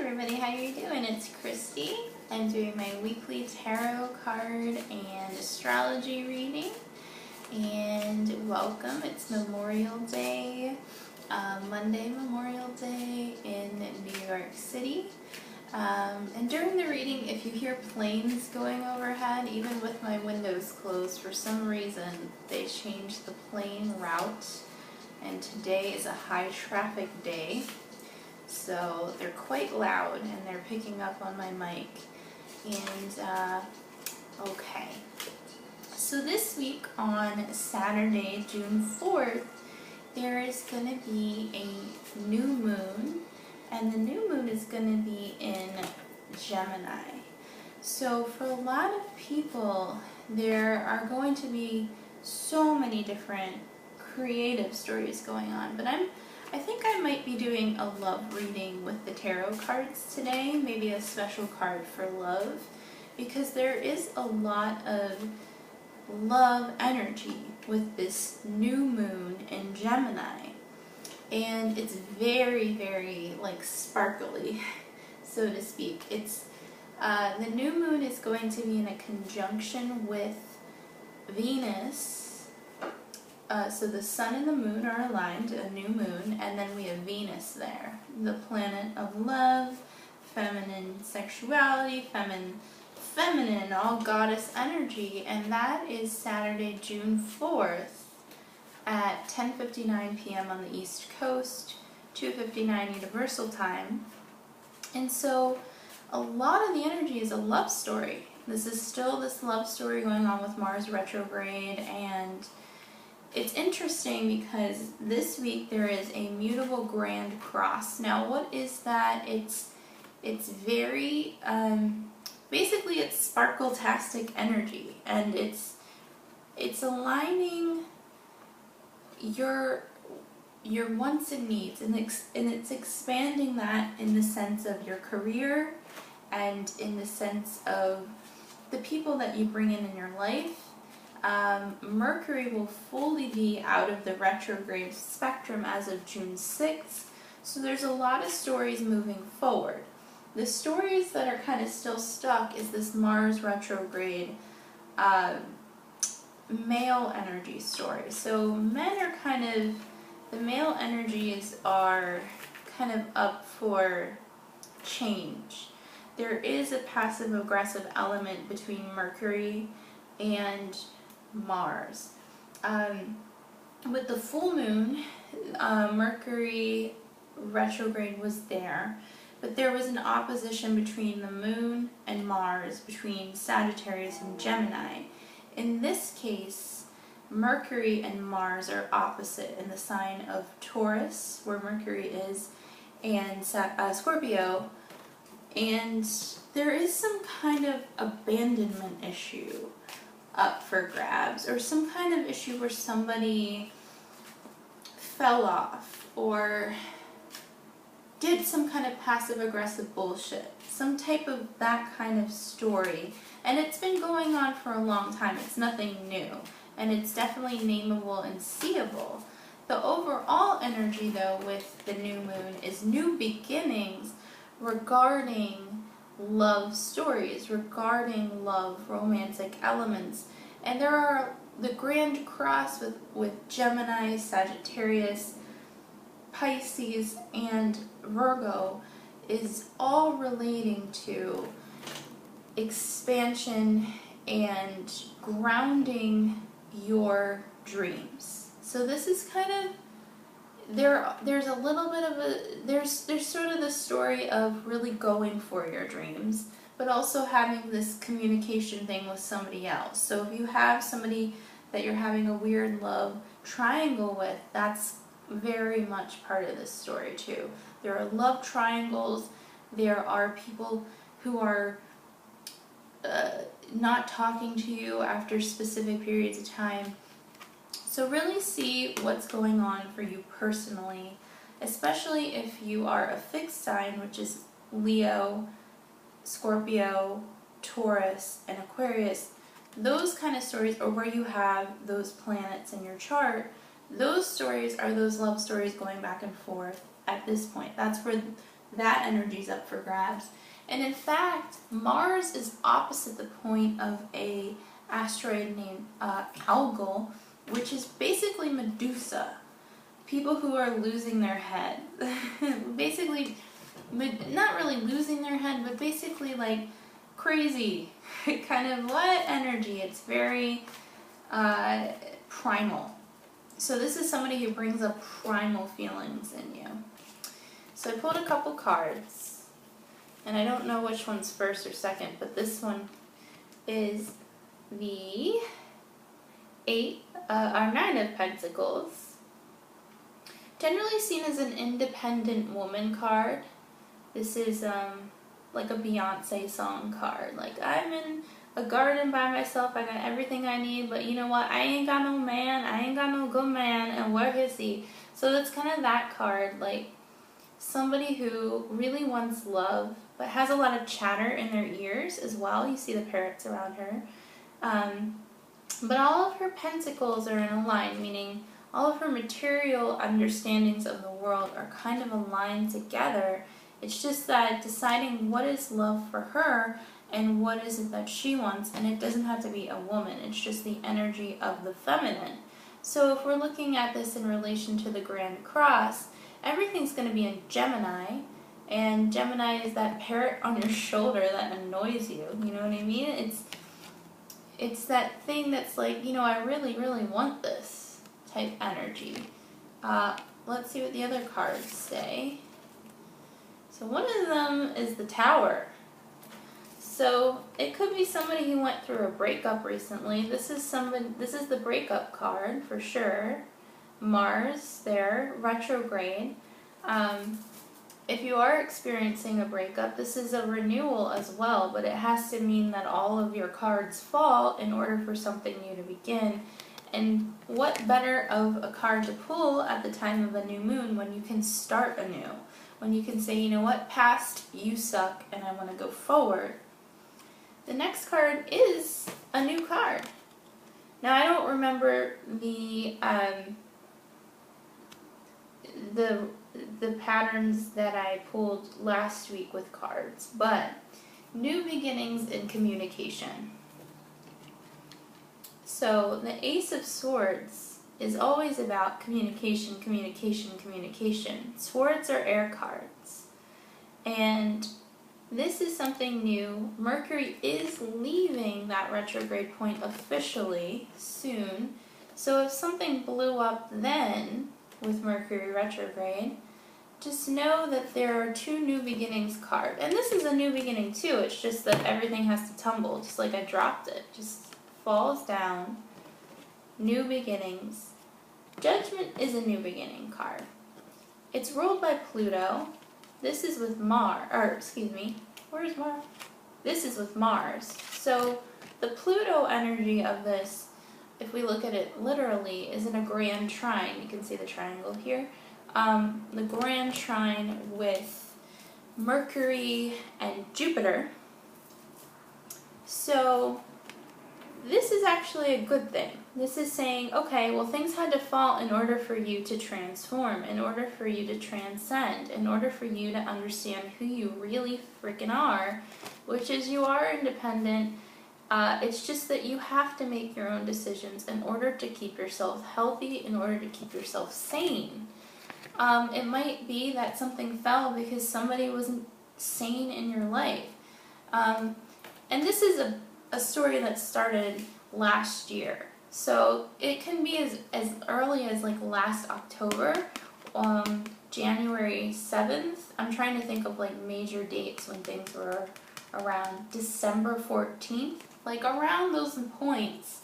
everybody, how you doing? It's Christy. I'm doing my weekly tarot card and astrology reading. And welcome. It's Memorial Day, Monday Memorial Day in New York City. And during the reading, if you hear planes going overhead, even with my windows closed, for some reason they changed the plane route. And today is a high traffic day. So they're quite loud and they're picking up on my mic. And, okay. So this week on Saturday, June 4th, there is going to be a new moon. And the new moon is going to be in Gemini. So for a lot of people, there are going to be so many different creative stories going on. But I think I might be doing a love reading with the tarot cards today, maybe a special card for love, because there is a lot of love energy with this new moon in Gemini. And it's very, very like sparkly, so to speak. It's the new moon is going to be in a conjunction with Venus. So the sun and the moon are aligned, a new moon, and then we have Venus there, the planet of love, feminine sexuality, feminine, all goddess energy, and that is Saturday, June 4th at 10:59 p.m. on the East Coast, 2:59 Universal Time. And so a lot of the energy is a love story. This is still this love story going on with Mars retrograde, and it's interesting because this week there is a mutable grand cross. Now what is that? It's very, basically it's sparkle-tastic energy, and it's aligning your wants and needs, and it's expanding that in the sense of your career and in the sense of the people that you bring in your life. Mercury will fully be out of the retrograde spectrum as of June 6th, so there's a lot of stories moving forward. The stories that are kind of still stuck is this Mars retrograde male energy story. So men are kind of, the male energies are kind of up for change. There is a passive-aggressive element between Mercury and Mars. With the full moon, Mercury retrograde was there, but there was an opposition between the moon and Mars, between Sagittarius and Gemini. In this case, Mercury and Mars are opposite in the sign of Taurus, where Mercury is, and Scorpio, and there is some kind of abandonment issue up for grabs, or some kind of issue where somebody fell off or did some kind of passive-aggressive bullshit, some type of that kind of story. And it's been going on for a long time. It's nothing new, and it's definitely nameable and seeable. The overall energy, though, with the new moon is new beginnings regarding love stories, regarding love, romantic elements. And there are the Grand Cross with Gemini, Sagittarius, Pisces, and Virgo is all relating to expansion and grounding your dreams. So this is kind of, there's a little bit of a, there's sort of the story of really going for your dreams, but also having this communication thing with somebody else. So if you have somebody that you're having a weird love triangle with, that's very much part of this story too. There are love triangles, there are people who are not talking to you after specific periods of time. So really see what's going on for you personally, especially if you are a fixed sign, which is Leo, Scorpio, Taurus, and Aquarius. Those kind of stories, or where you have those planets in your chart, those stories are those love stories going back and forth at this point. That's where that energy's up for grabs. And in fact, Mars is opposite the point of a asteroid named Algol, which is basically Medusa. People who are losing their head. Basically, not really losing their head, but basically like crazy. Kind of what energy? It's very primal. So this is somebody who brings up primal feelings in you. So I pulled a couple cards, and I don't know which one's first or second, but this one is the Nine of Pentacles. Generally seen as an independent woman card. This is like a Beyonce song card. Like, I'm in a garden by myself, I got everything I need, but you know what? I ain't got no man, I ain't got no good man, and where is he? So that's kind of that card, like somebody who really wants love, but has a lot of chatter in their ears as well. You see the parrots around her. But all of her pentacles are in a line, meaning all of her material understandings of the world are kind of aligned together. It's just that deciding what is love for her and what is it that she wants, and it doesn't have to be a woman, it's just the energy of the feminine. So if we're looking at this in relation to the Grand Cross, everything's going to be in Gemini, and Gemini is that parrot on your shoulder that annoys you, you know what I mean? It's that thing that's like, you know, I really, really want this type energy. Let's see what the other cards say. So one of them is the Tower. So it could be somebody who went through a breakup recently. This is the breakup card for sure. Mars there, retrograde. If you are experiencing a breakup, this is a renewal as well, but it has to mean that all of your cards fall in order for something new to begin. And what better of a card to pull at the time of a new moon when you can start anew? When you can say, you know what, past, you suck, and I want to go forward. The next card is a new card. Now, I don't remember the patterns that I pulled last week with cards, but new beginnings in communication. So the Ace of Swords is always about communication, communication, communication. Swords are air cards. And this is something new. Mercury is leaving that retrograde point officially soon. So if something blew up then with Mercury retrograde, just know that there are two new beginnings cards. And this is a new beginning too. It's just that everything has to tumble, just like I dropped it. Just falls down. New beginnings. Judgment is a new beginning card. It's ruled by Pluto. This is with Mars, or excuse me, where's Mars? This is with Mars. So the Pluto energy of this, if we look at it literally, is in a grand trine. You can see the triangle here. The grand trine with Mercury and Jupiter. So this is actually a good thing. This is saying, okay, well, things had to fall in order for you to transform, in order for you to transcend, in order for you to understand who you really freaking are, which is you are independent. It's just that you have to make your own decisions in order to keep yourself healthy, in order to keep yourself sane. It might be that something fell because somebody wasn't sane in your life. And this is a story that started last year. So it can be as early as like last October, January 7th. I'm trying to think of like major dates when things were around December 14th. Like around those points,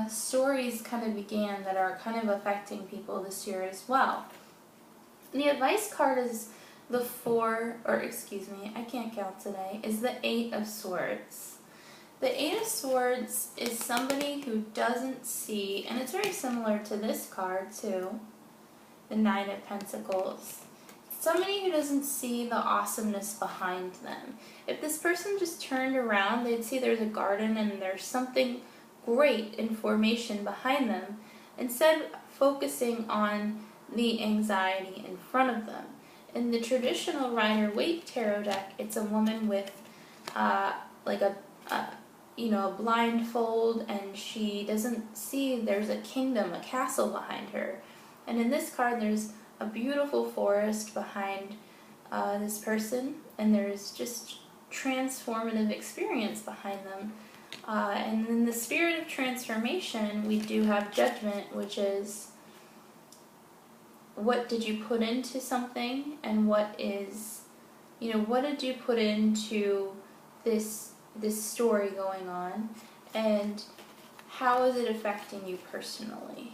stories kind of began that are kind of affecting people this year as well. The advice card is the I can't count today, is the Eight of Swords. The Eight of Swords is somebody who doesn't see, and it's very similar to this card too, the Nine of Pentacles. Somebody who doesn't see the awesomeness behind them. If this person just turned around, they'd see there's a garden and there's something great in formation behind them, instead of focusing on the anxiety in front of them. in the traditional Rider-Waite tarot deck, it's a woman with like a blindfold, and she doesn't see there's a kingdom, a castle behind her. And in this card, there's a beautiful forest behind this person, and there's just transformative experience behind them. And in the spirit of transformation, we do have Judgment, which is what did you put into something, and what is, what did you put into this story going on, and how is it affecting you personally?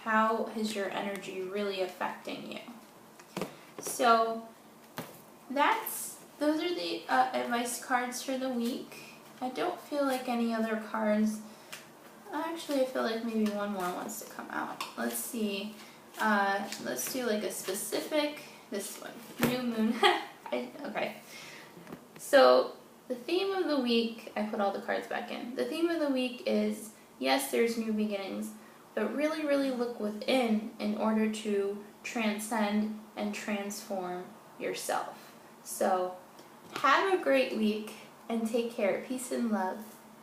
How is your energy really affecting you? So those are the advice cards for the week. I don't feel like any other cards. Actually, I feel like maybe one more wants to come out. Let's see. Let's do like a specific, this one, new moon. Okay. So the theme of the week, I put all the cards back in. The theme of the week is, yes, there's new beginnings, but really, really look within in order to transcend and transform yourself. So have a great week and take care. Peace and love.